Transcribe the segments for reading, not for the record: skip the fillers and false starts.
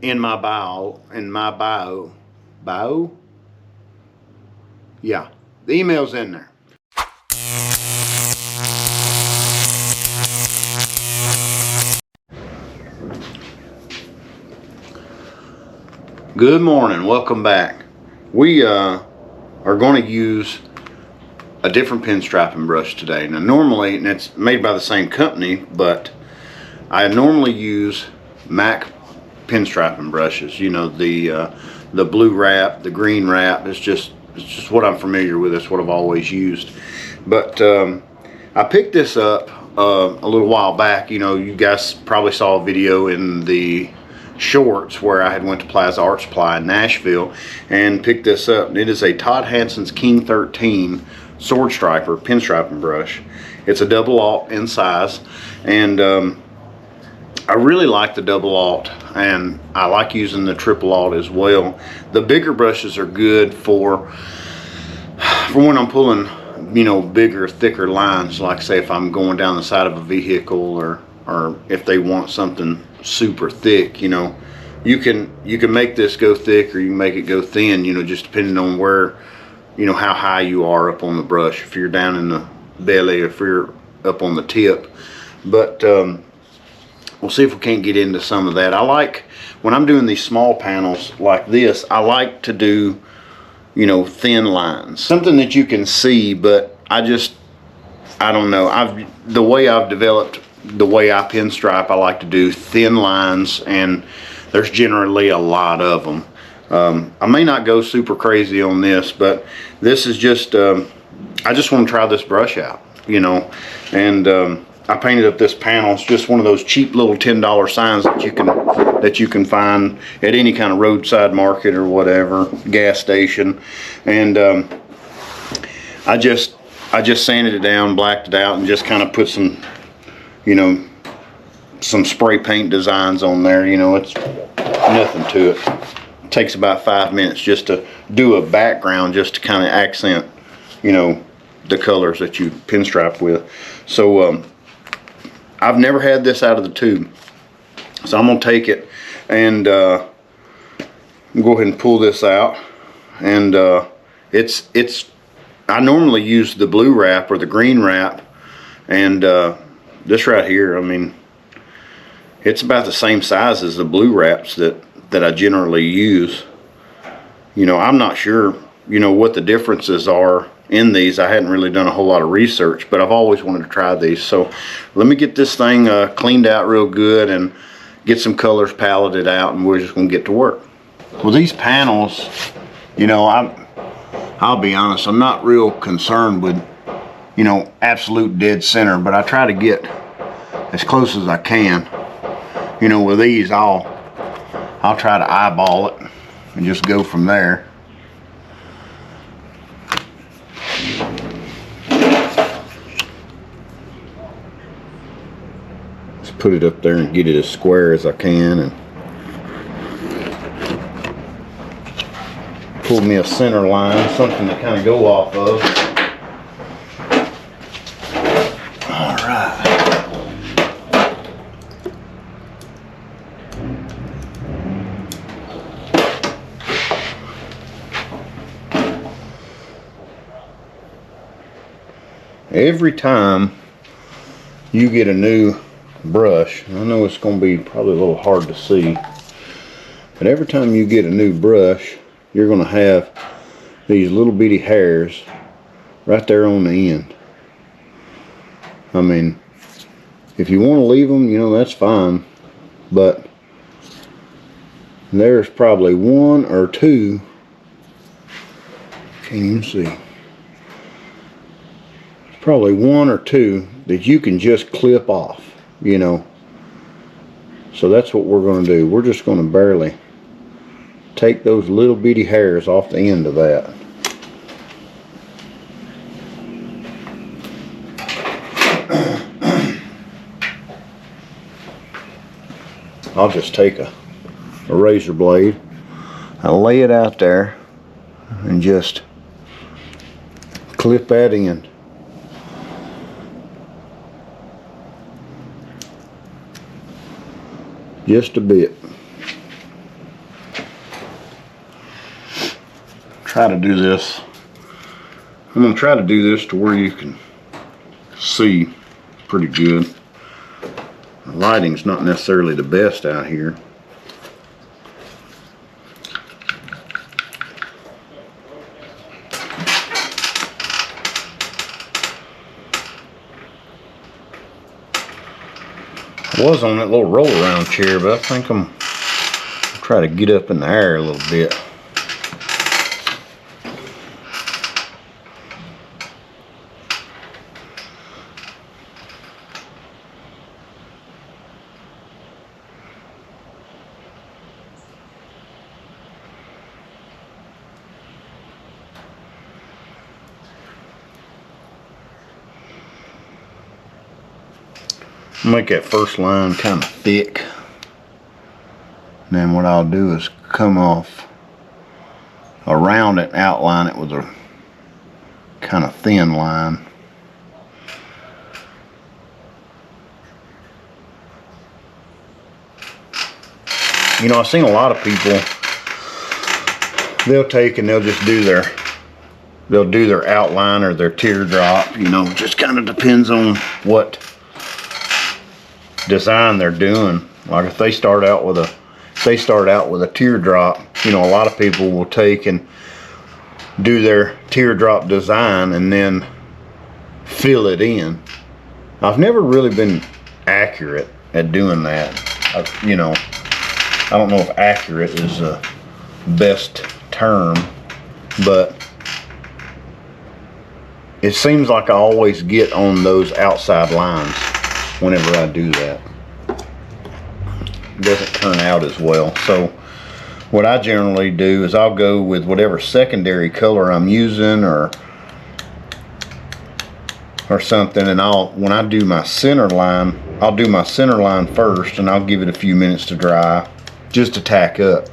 in my bio, yeah, the email's in there. Good morning, welcome back. We are going to use a different pinstriping brush today. Now normally, and it's made by the same company, but I normally use MAC pinstriping brushes. You know, the blue wrap, the green wrap. It's just what I'm familiar with. It's what I've always used. But I picked this up a little while back. You know, you guys probably saw a video in the shorts where I had went to Plaza Art Supply in Nashville and picked this up. And it is a Todd Hansen's King 13 sword striper pinstriping brush. It's a double aught in size, and I really like the double aught, and I like using the triple aught as well. The bigger brushes are good for when I'm pulling, you know, bigger, thicker lines, like say if I'm going down the side of a vehicle, or if they want something super thick. You know, you can make this go thick, or you can make it go thin, you know, just depending on where, you know, how high you are up on the brush, if you're down in the belly, if you're up on the tip. But we'll see if we can't get into some of that. I like, when I'm doing these small panels like this, I like to do, you know, thin lines, something that you can see. But I don't know, the way I've developed the way I pinstripe, I like to do thin lines, and there's generally a lot of them. I may not go super crazy on this, but this is just, I just want to try this brush out, you know. And I painted up this panel. It's just one of those cheap little $10 signs that you can find at any kind of roadside market or whatever, gas station. And I just sanded it down, blacked it out, and just kind of put some, you know, some spray paint designs on there. You know, it's nothing to it. Takes about 5 minutes just to do a background, just to kind of accent, you know, the colors that you pinstripe with. So I've never had this out of the tube, so I'm gonna take it and go ahead and pull this out. And I normally use the blue wrap or the green wrap, and this right here, I mean, it's about the same size as the blue wraps that I generally use. You know, I'm not sure, you know, what the differences are in these. I hadn't really done a whole lot of research, but I've always wanted to try these. So let me get this thing cleaned out real good and get some colors paletted out, and we're just gonna get to work. Well, these panels, you know, I'll be honest, I'm not real concerned with, you know, absolute dead center, but I try to get as close as I can. You know, with these, I'll try to eyeball it and just go from there. Just put it up there and get it as square as I can, and pull me a center line, something to kind of go off of. All right. Every time you get a new brush, I know it's going to be probably a little hard to see, but every time you get a new brush, you're going to have these little bitty hairs right there on the end. I mean, if you want to leave them, you know, that's fine, but there's probably one or two, can't even see, probably one or two that you can just clip off, you know. So that's what we're going to do. We're just going to barely take those little bitty hairs off the end of that. I'll just take a razor blade, I'll lay it out there and just clip that in. Just a bit. try to do this. I'm gonna try to do this to where you can see pretty good. The lighting's not necessarily the best out here. I was on that little roll around chair, but I think I'll try to get up in the air a little bit. Make that first line kind of thick. And then what I'll do is come off around it, outline it with a kind of thin line. You know, I've seen a lot of people, they'll take and they'll just do their outline or their teardrop, you know, just kind of depends on what design they're doing. Like if they start out with a teardrop, you know, a lot of people will take and do their teardrop design and then fill it in. I've never really been accurate at doing that. You know, I don't know if accurate is the best term, but it seems like I always get on those outside lines whenever I do that. It doesn't turn out as well. So what I generally do is I'll go with whatever secondary color I'm using or something, and when I do my center line, I'll do my center line first and I'll give it a few minutes to dry just to tack up,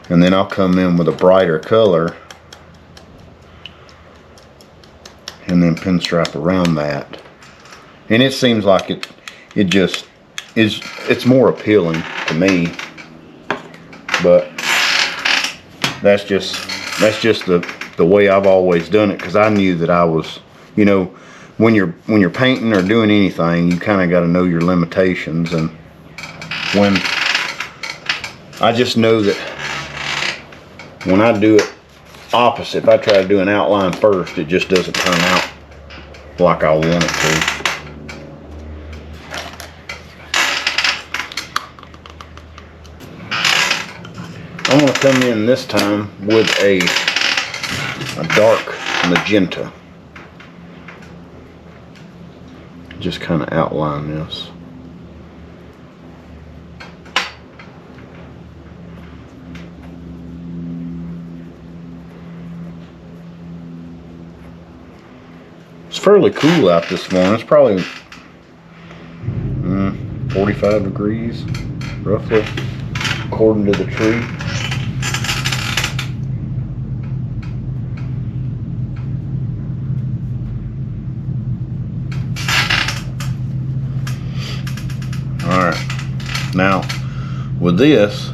and then I'll come in with a brighter color and then pinstripe around that. And it seems like it just is, it's more appealing to me. But that's just the way I've always done it, because I knew that I was, you know, when you're painting or doing anything, you kind of got to know your limitations. And when I just know that when I do it opposite, if I try to do an outline first, it just doesn't turn out like I want it to. I'm going to come in this time with a dark magenta. Just kind of outline this. It's fairly cool out this morning. It's probably 45 degrees, roughly, according to the tree. Now, with this,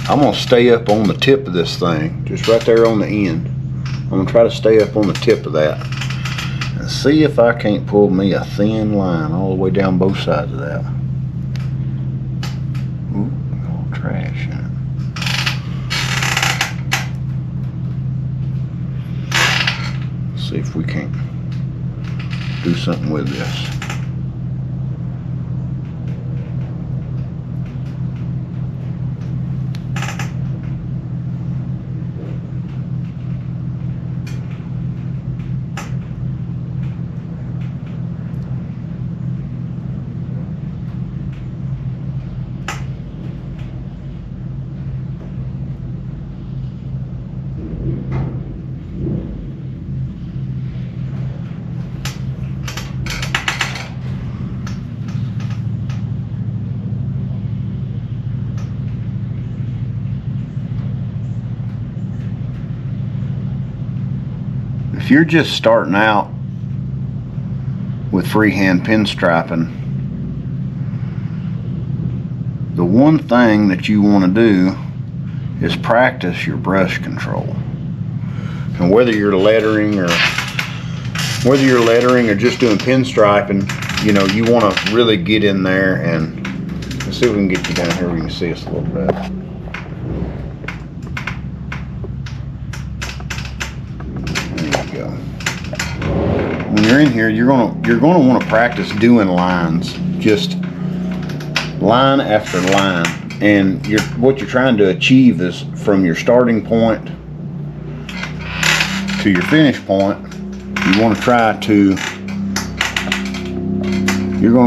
I'm going to stay up on the tip of this thing, just right there on the end. I'm going to try to stay up on the tip of that and see if I can't pull me a thin line all the way down both sides of that. Ooh, all trash in it. See if we can't do something with this. If you're just starting out with freehand pinstriping, the one thing that you want to do is practice your brush control. And whether you're lettering or just doing pinstriping, you know, you want to really get in there. And let's see if we can get you down here where you can see us a little bit. There you go. When you're in here, you're gonna want to practice doing lines, just line after line. And what you're trying to achieve is from your starting point to your finish point. You're going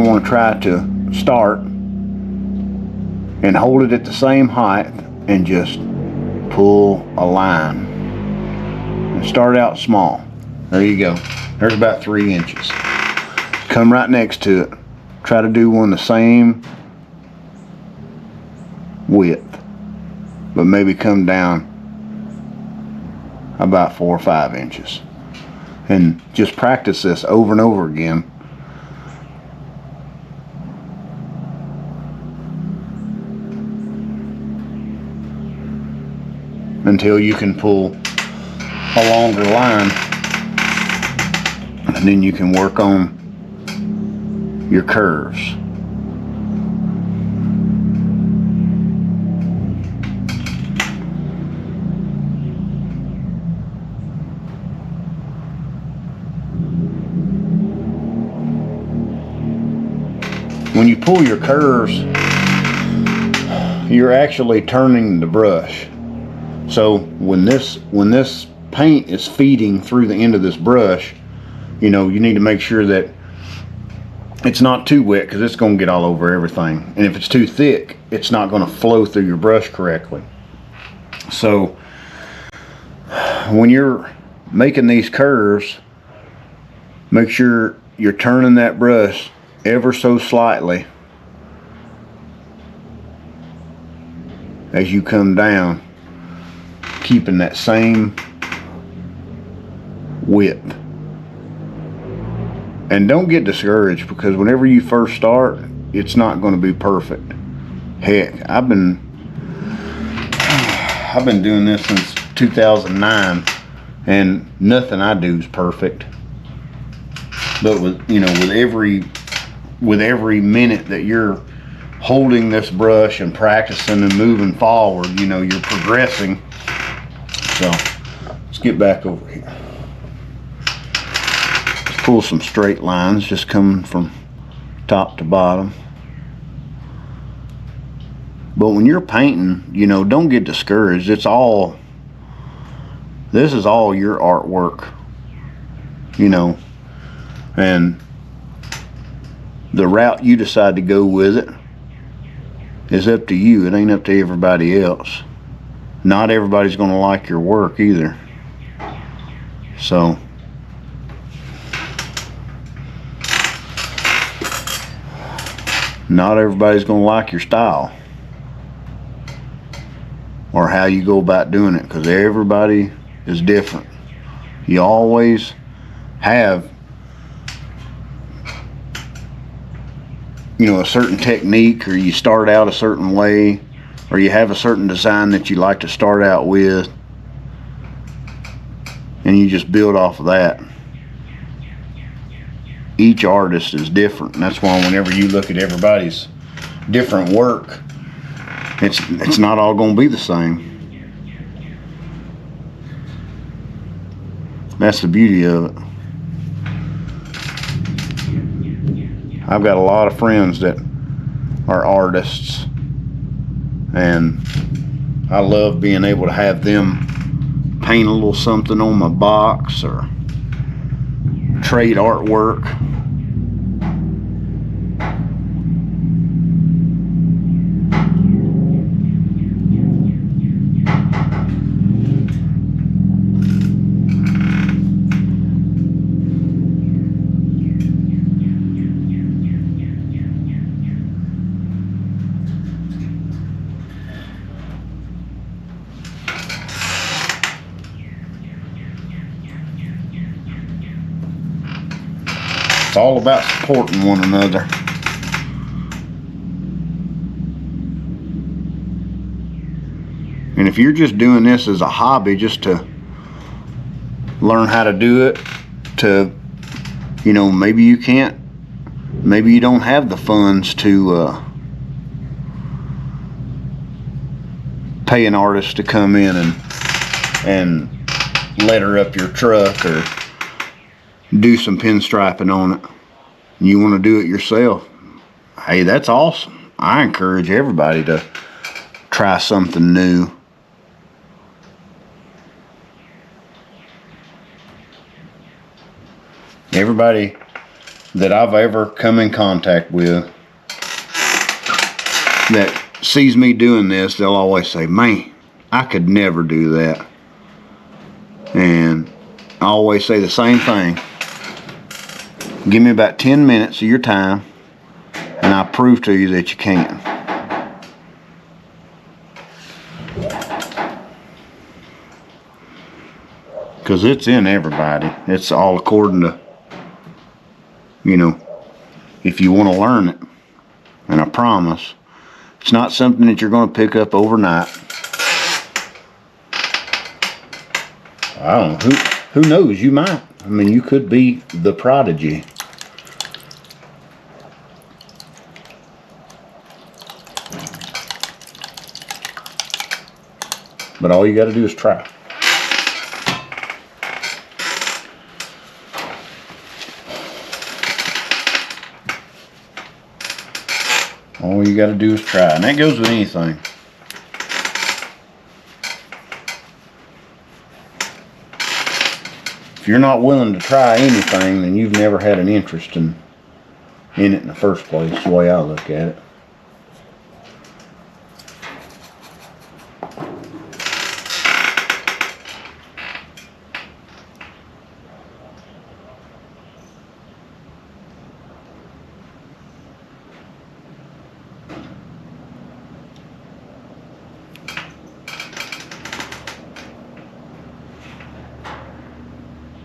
to want to try to start and hold it at the same height and just pull a line. And start out small. There you go. There's about 3 inches. Come right next to it. Try to do one the same width, but maybe come down about 4 or 5 inches. And just practice this over and over again until you can pull a longer line, and then you can work on your curves. When you pull your curves, you're actually turning the brush. So when this paint is feeding through the end of this brush, you know, you need to make sure that it's not too wet, because it's going to get all over everything. And if it's too thick, it's not going to flow through your brush correctly. So when you're making these curves, make sure you're turning that brush ever so slightly as you come down, keeping that same width. And don't get discouraged, because whenever you first start, it's not going to be perfect. Heck, I've been doing this since 2009, and nothing I do is perfect. But with every minute that you're holding this brush and practicing and moving forward, you know, you're progressing. So let's get back over here. Let's pull some straight lines, just coming from top to bottom. But when you're painting, you know, don't get discouraged. This is all your artwork, you know, and the route you decide to go with it is up to you. It ain't up to everybody else. Not everybody's going to like your work either. So not everybody's going to like your style or how you go about doing it, because everybody is different. You always have, you know, a certain technique, or you start out a certain way, or you have a certain design that you like to start out with, and you just build off of that. Each artist is different, and that's why whenever you look at everybody's different work, it's not all going to be the same. That's the beauty of it. I've got a lot of friends that are artists, and I love being able to have them paint a little something on my box or trade artwork. It's all about supporting one another. And if you're just doing this as a hobby, just to learn how to do it, to, you know, maybe you can't, maybe you don't have the funds to pay an artist to come in and letter up your truck or do some pinstriping on it. You want to do it yourself, hey, that's awesome. I encourage everybody to try something new. Everybody that I've ever come in contact with that sees me doing this, they'll always say, man, I could never do that. And I always say the same thing. Give me about 10 minutes of your time and I'll prove to you that you can. Because it's in everybody. It's all according to, you know, if you want to learn it. And I promise, it's not something that you're going to pick up overnight. I don't know, who knows, you might. I mean, you could be the prodigy. But all you got to do is try. All you got to do is try. And that goes with anything. If you're not willing to try anything, then you've never had an interest in it in the first place, the way I look at it.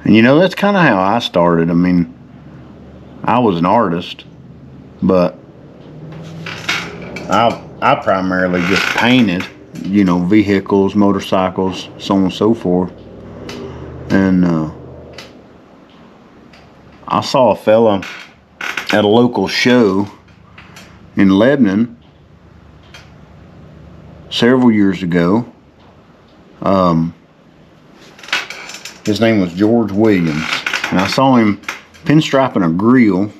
And you know, that's kind of how I started. I mean, I was an artist, but I primarily just painted, you know, vehicles, motorcycles, so on and so forth. And I saw a fella at a local show in Lebanon several years ago. His name was George Williams, and I saw him pinstriping a grill,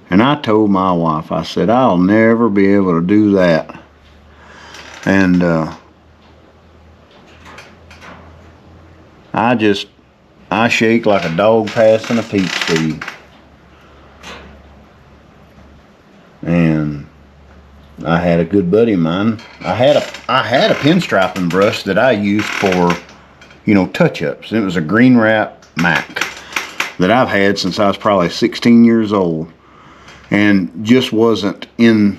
and I told my wife, I said, I'll never be able to do that. And I shake like a dog passing a peach seed. And I had a good buddy of mine. I had a pinstriping brush that I used for, you know, touch-ups. It was a green wrap Mac that I've had since I was probably 16 years old, and just wasn't in.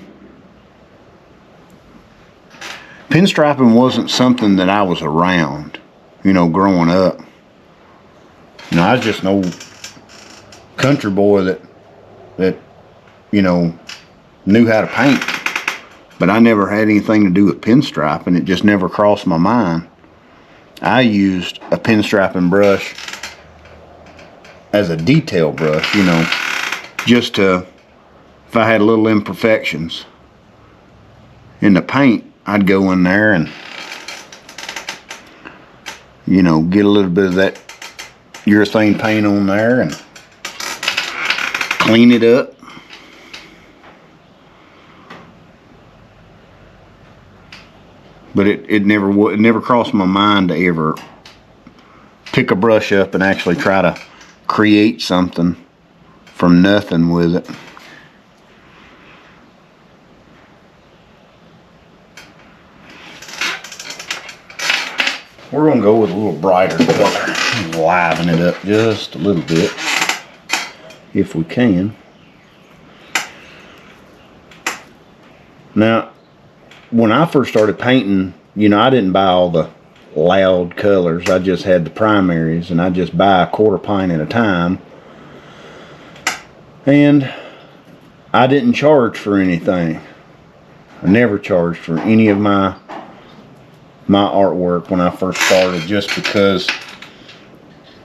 Pinstriping wasn't something that I was around, you know, growing up. You know, I was just an old country boy that you know, knew how to paint, but I never had anything to do with pinstriping. It just never crossed my mind. I used a pinstriping brush as a detail brush, you know, just to, if I had little imperfections in the paint, I'd go in there and, you know, get a little bit of that urethane paint on there and clean it up. But it never crossed my mind to ever pick a brush up and actually try to create something from nothing with it. We're going to go with a little brighter color, liven it up just a little bit, if we can. Now, when I first started painting, you know, I didn't buy all the loud colors. I just had the primaries, and I just buy a quarter pint at a time. And I didn't charge for anything. I never charged for any of my artwork when I first started, just because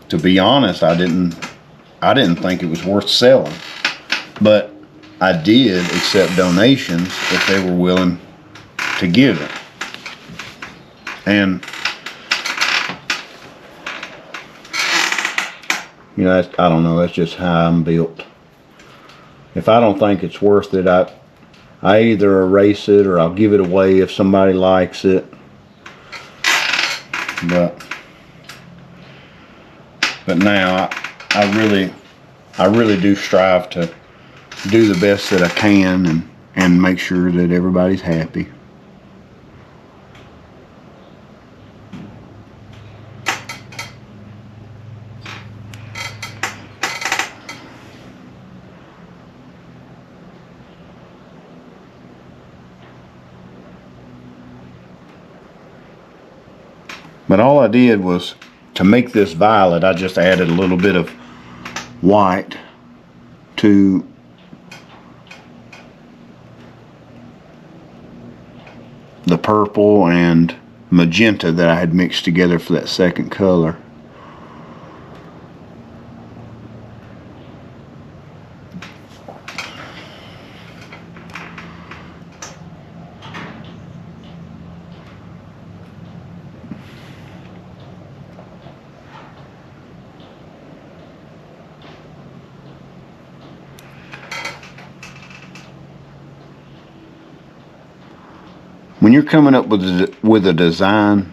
to be honest, I didn't think it was worth selling, but I did accept donations if they were willing to give it. And you know, I don't know, that's just how I'm built. If I don't think it's worth it, I either erase it or I'll give it away if somebody likes it. But now I really do strive to do the best that I can and make sure that everybody's happy. But all I did was, to make this violet, I just added a little bit of white to the purple and magenta that I had mixed together for that second color. When you're coming up with a design,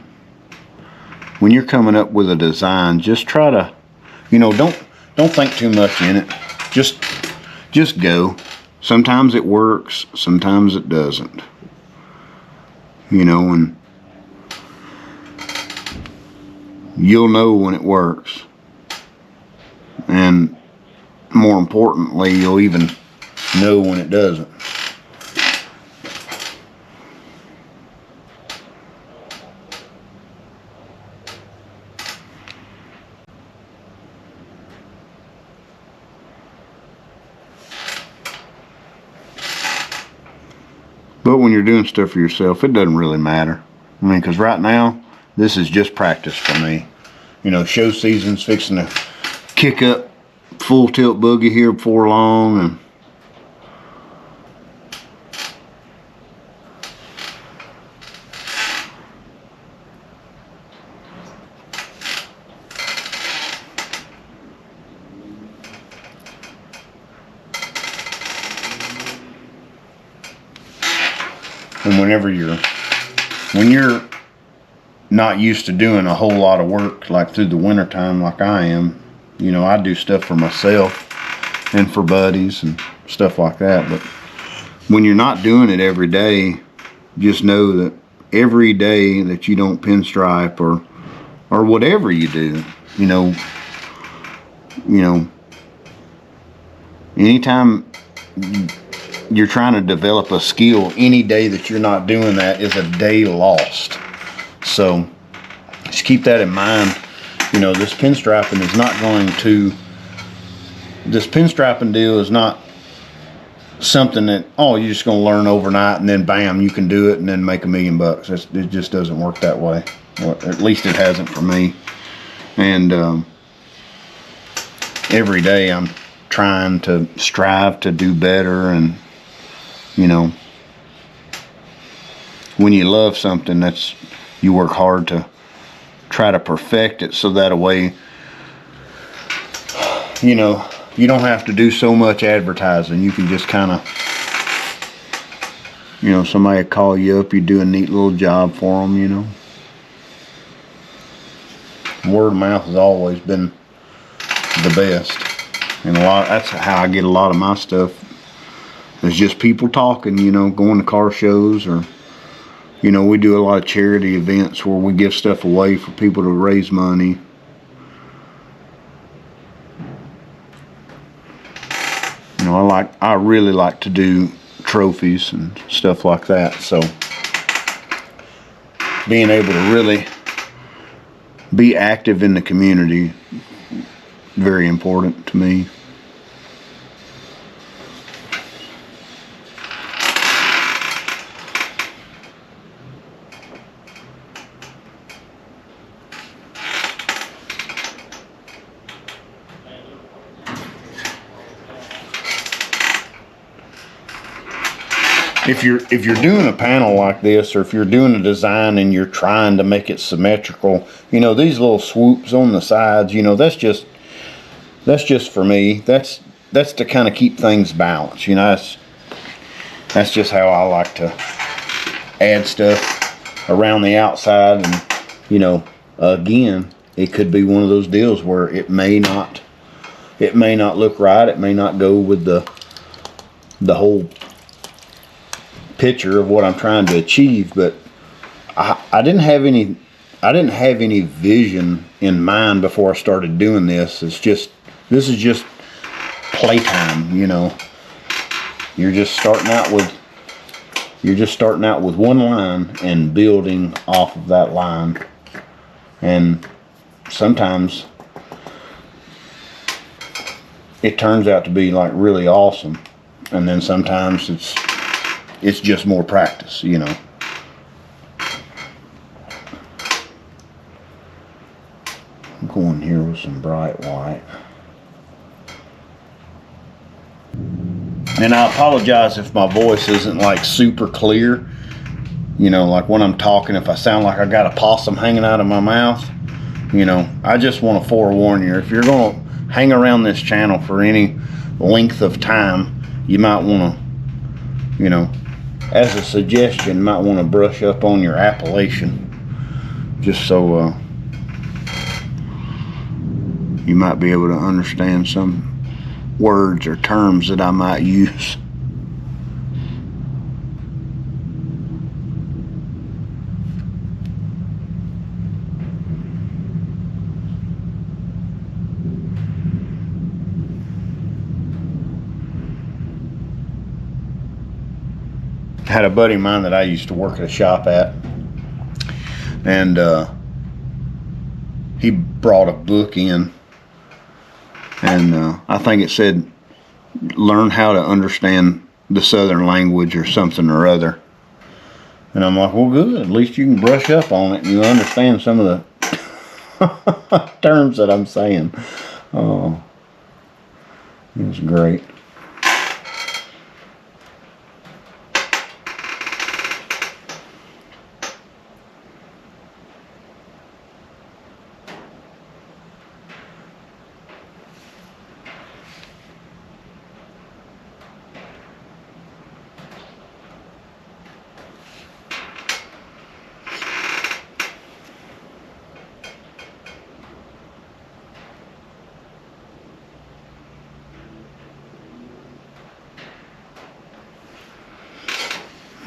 just try to, you know, don't think too much in it. Just go. Sometimes it works, sometimes it doesn't. You know, and you'll know when it works. And more importantly, you'll even know when it doesn't. But when you're doing stuff for yourself, it doesn't really matter. I mean, because right now, this is just practice for me. You know, show season's fixing to kick up full tilt boogie here before long, and when you're not used to doing a whole lot of work like through the winter time like I am, you know, I do stuff for myself and for buddies and stuff like that. But when you're not doing it every day, just know that every day that you don't pinstripe or whatever you do, you know, anytime you're trying to develop a skill, any day that you're not doing that is a day lost. So just keep that in mind. You know, this pinstriping deal is not something that, oh, you're just going to learn overnight and then bam, you can do it and then make $1 million bucks. It just doesn't work that way. Well, at least it hasn't for me. And every day I'm trying to strive to do better. And you know, when you love something, you work hard to try to perfect it, so that a way, you know, you don't have to do so much advertising. You can just kind of, you know, somebody will call you up, you do a neat little job for them, you know. Word of mouth has always been the best. And that's how I get a lot of my stuff. It's just people talking, you know, going to car shows, or, you know, we do a lot of charity events where we give stuff away for people to raise money. You know, I really like to do trophies and stuff like that. So being able to really be active in the community, very important to me. if you're doing a panel like this, or if you're doing a design and you're trying to make it symmetrical, you know, these little swoops on the sides, you know, that's just for me. That's to kind of keep things balanced. You know, that's just how I like to add stuff around the outside. And you know, again, it could be one of those deals where it may not look right. It may not go with the whole picture of what I'm trying to achieve, but I didn't have any vision in mind before I started doing this. This is just playtime, you know. You're just starting out with one line and building off of that line. And sometimes it turns out to be like really awesome, and then sometimes it's just more practice, you know. I'm going here with some bright white. And I apologize if my voice isn't like super clear. You know, like when I'm talking, if I sound like I got a possum hanging out of my mouth, you know, I just want to forewarn you. If you're going to hang around this channel for any length of time, you might want to, you know, as a suggestion, might want to brush up on your appellation, just so you might be able to understand some words or terms that I might use. I had a buddy of mine that I used to work at a shop at, and he brought a book in, and I think it said learn how to understand the Southern language or something or other. And I'm like, well, good, at least you can brush up on it and you understand some of the terms that I'm saying. Oh, it was great.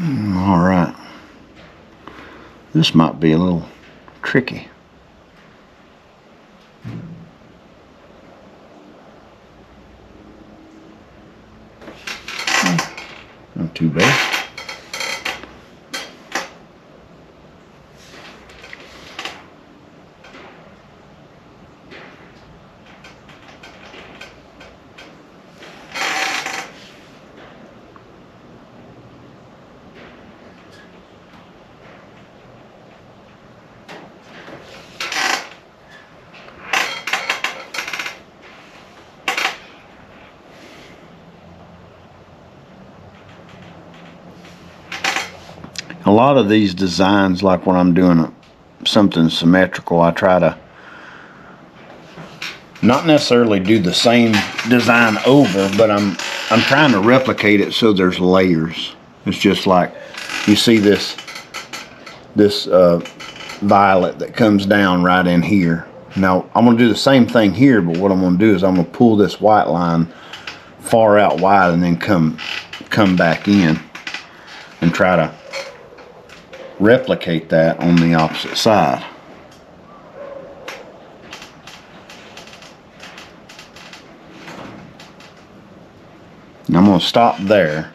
All right, this might be a little tricky. Not too bad. A lot of these designs, like when I'm doing something symmetrical, I try to not necessarily do the same design over, but I'm trying to replicate it so there's layers. It's just like you see this violet that comes down right in here. Now I'm going to do the same thing here, but what I'm going to do is I'm going to pull this white line far out wide and then come back in and try to replicate that on the opposite side. And I'm going to stop there,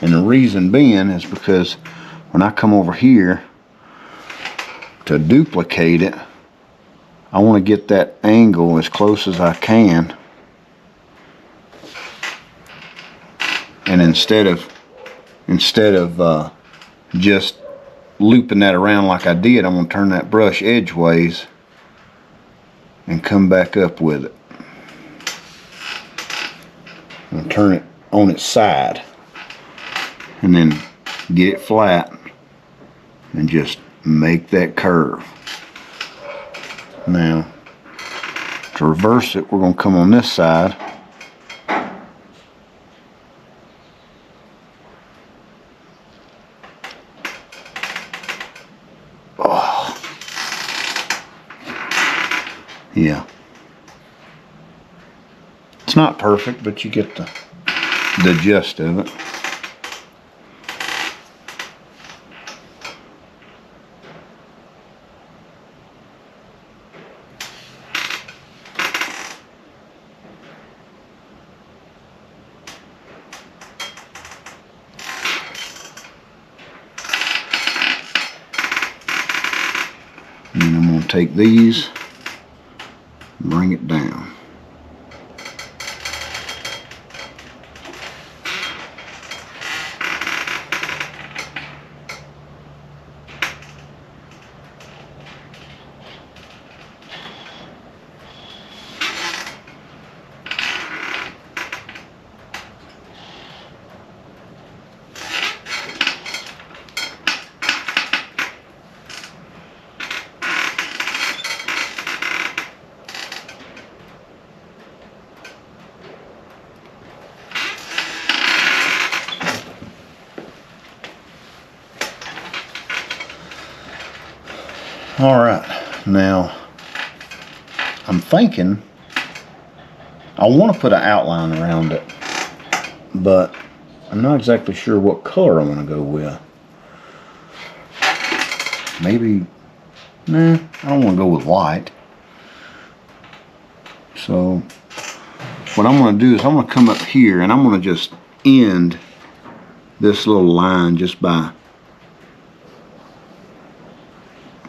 and the reason being is because when I come over here to duplicate it, I want to get that angle as close as I can, and instead of just looping that around like I did, I'm going to turn that brush edgeways and come back up with it and turn it on its side, and then get it flat, and just make that curve. Now, to reverse it, we're going to come on this side. Oh. Yeah. It's not perfect, but you get the gist of it. And then I'm going to take these and bring it down. Alright, now I'm thinking I want to put an outline around it, but I'm not exactly sure what color I want to go with. Maybe, nah, I don't want to go with white. So what I'm going to do is I'm going to come up here and I'm going to just end this little line just by,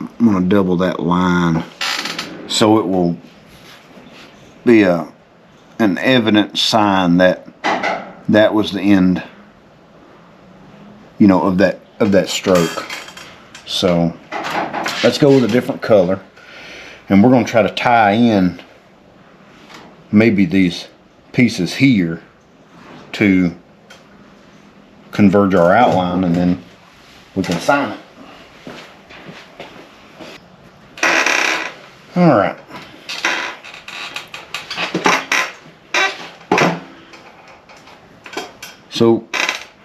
I'm going to double that line so it will be an evident sign that that was the end, you know, of that stroke. So let's go with a different color, and we're going to try to tie in maybe these pieces here to converge our outline, and then we can sign it. All right. So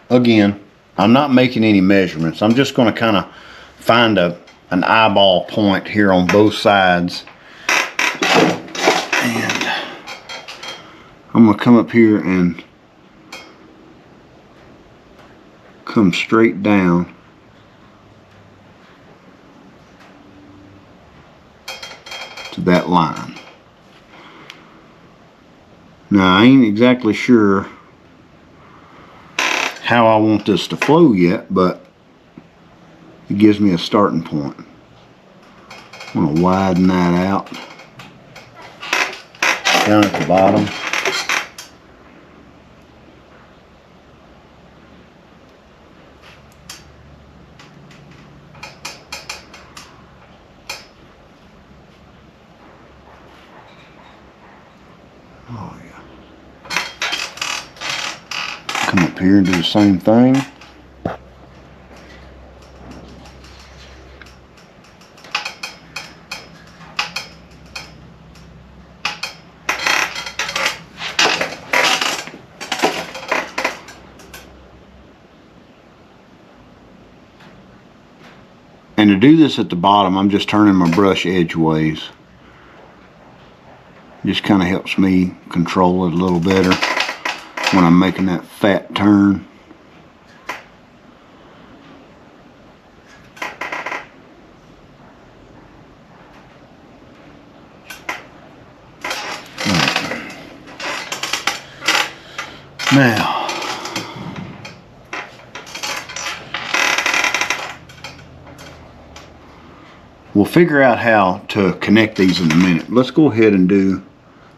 again, I'm not making any measurements. I'm just going to kind of find an eyeball point here on both sides, and I'm going to come up here and come straight down to that line. Now I ain't exactly sure how I want this to flow yet, but it gives me a starting point. I'm going to widen that out down at the bottom. Oh yeah. Come up here and do the same thing. And to do this at the bottom, I'm just turning my brush edgeways. Just kind of helps me control it a little better when I'm making that fat turn. Now, we'll figure out how to connect these in a minute. Let's go ahead and do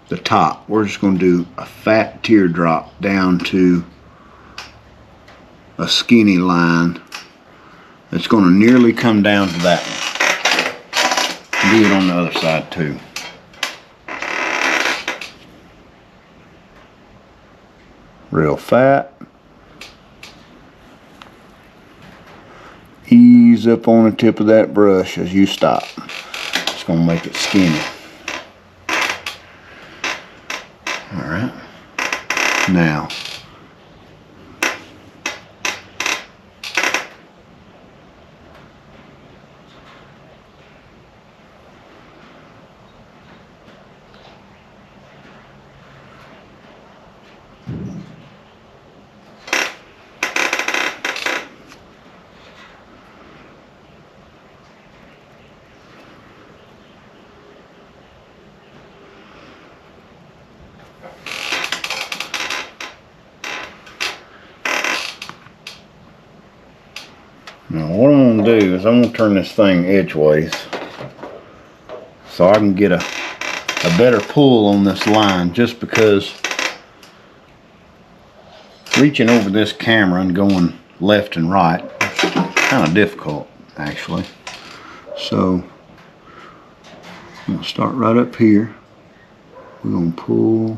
the top. We're just going to do a fat teardrop down to a skinny line that's going to nearly come down to that one. Do it on the other side too. Real fat. ease up on the tip of that brush as you stop. It's going to make it skinny. Alright. Now, what I'm going to do is I'm going to turn this thing edgeways so I can get a better pull on this line, just because reaching over this camera and going left and right is kind of difficult actually. So I'm going to start right up here. We're going to pull.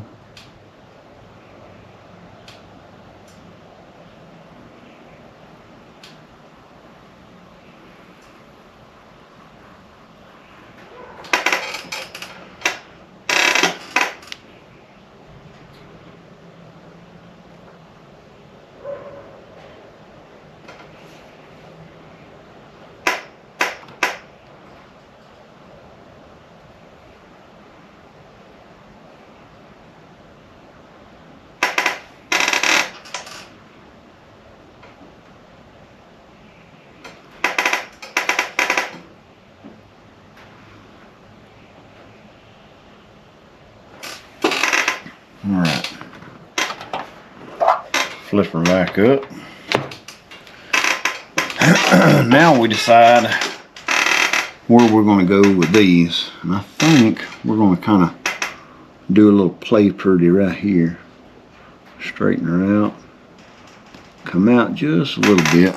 Alright, flip her back up. Now we decide where we're going to go with these. And I think we're going to kind of do a little play pretty right here. Straighten her out. Come out just a little bit.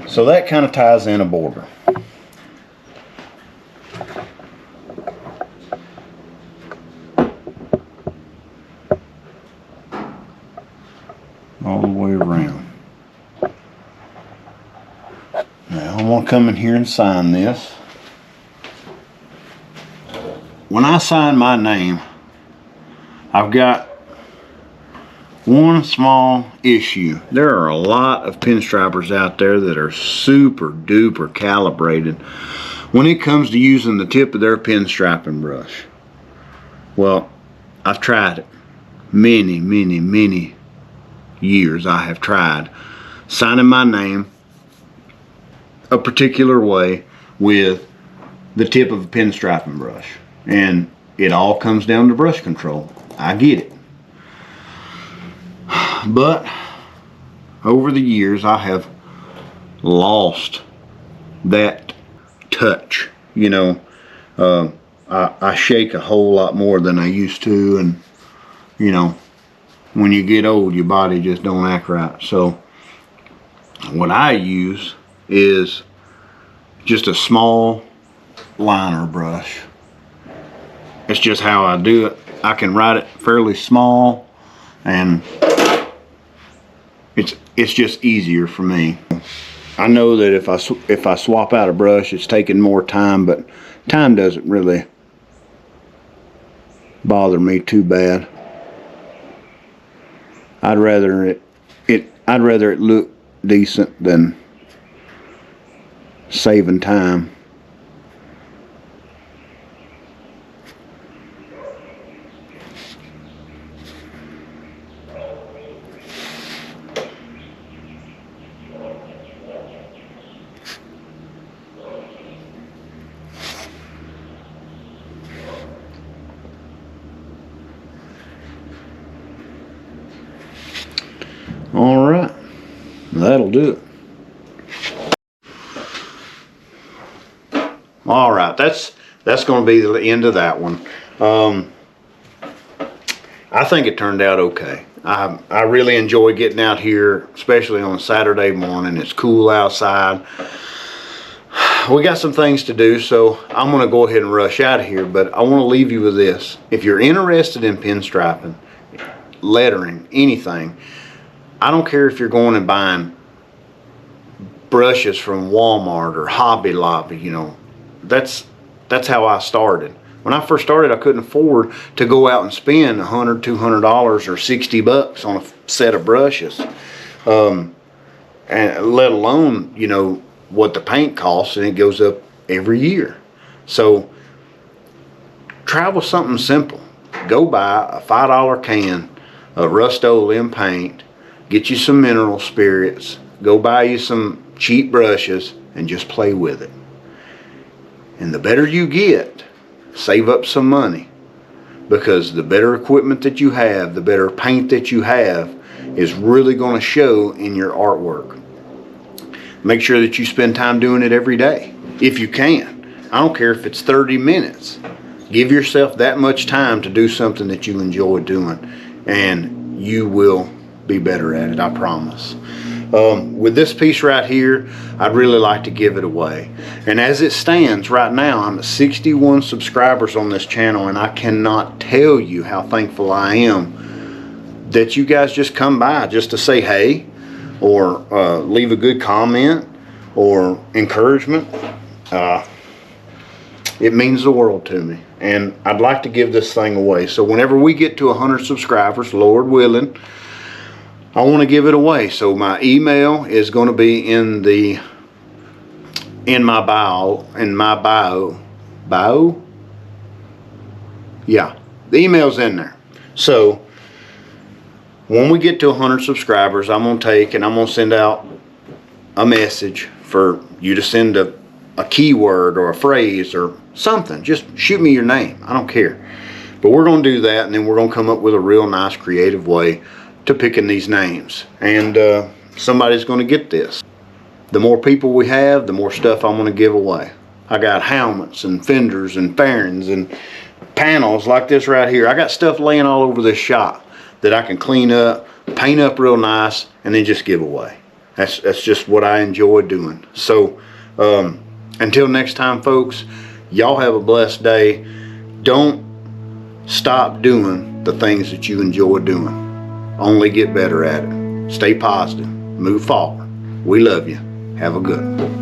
So that kind of ties in a border. All the way around. Now I want to come in here and sign this. When I sign my name, I've got one small issue. There are a lot of pinstripers out there that are super duper calibrated when it comes to using the tip of their pinstriping brush. Well, I've tried it. Many years I have tried signing my name a particular way with the tip of a pinstriping brush. And it all comes down to brush control. I get it. But over the years I have lost that touch. You know, I shake a whole lot more than I used to, and you know, when you get old your body just don't act right. So what I use is just a small liner brush. It's just how I do it. I can write it fairly small, and it's just easier for me. I know that if I swap out a brush, it's taking more time, but time doesn't really bother me too bad. I'd rather it look decent than saving time. All right, that'll do it. All right, that's going to be the end of that one. I think it turned out okay. I really enjoy getting out here, especially on a Saturday morning. It's cool outside. We got some things to do, so I'm going to go ahead and rush out of here, but I want to leave you with this. If you're interested in pinstriping, lettering, anything, I don't care if you're going and buying brushes from Walmart or Hobby Lobby, you know. That's how I started. When I first started, I couldn't afford to go out and spend $100, $200 or $60 on a set of brushes, and let alone, you know, what the paint costs, and it goes up every year. So try with something simple. Go buy a $5 can of Rust-Oleum paint, get you some mineral spirits, go buy you some cheap brushes, and just play with it. And the better you get, save up some money, because the better equipment that you have, the better paint that you have, is really going to show in your artwork. Make sure that you spend time doing it every day, if you can. I don't care if it's 30 minutes. Give yourself that much time to do something that you enjoy doing, and you will be better at it, I promise. With this piece right here, I'd really like to give it away. And as it stands right now, I'm at 61 subscribers on this channel, and I cannot tell you how thankful I am that you guys just come by just to say hey, or leave a good comment or encouragement. It means the world to me, and I'd like to give this thing away. So whenever we get to 100 subscribers, Lord willing, I want to give it away. So my email is going to be in my bio. Yeah, the email's in there. So when we get to 100 subscribers, I'm going to send out a message for you to send a keyword or a phrase or something. Just shoot me your name. I don't care. But we're going to do that, and then we're going to come up with a real nice creative way to picking these names. And somebody's going to get this. The more people we have, the more stuff I'm going to give away. I got helmets and fenders and fairings and panels like this right here. I got stuff laying all over this shop that I can clean up, paint up real nice, and then just give away. That's just what I enjoy doing. So until next time, folks, y'all have a blessed day. Don't stop doing the things that you enjoy doing. Only get better at it. Stay positive. Move forward. We love you. Have a good one.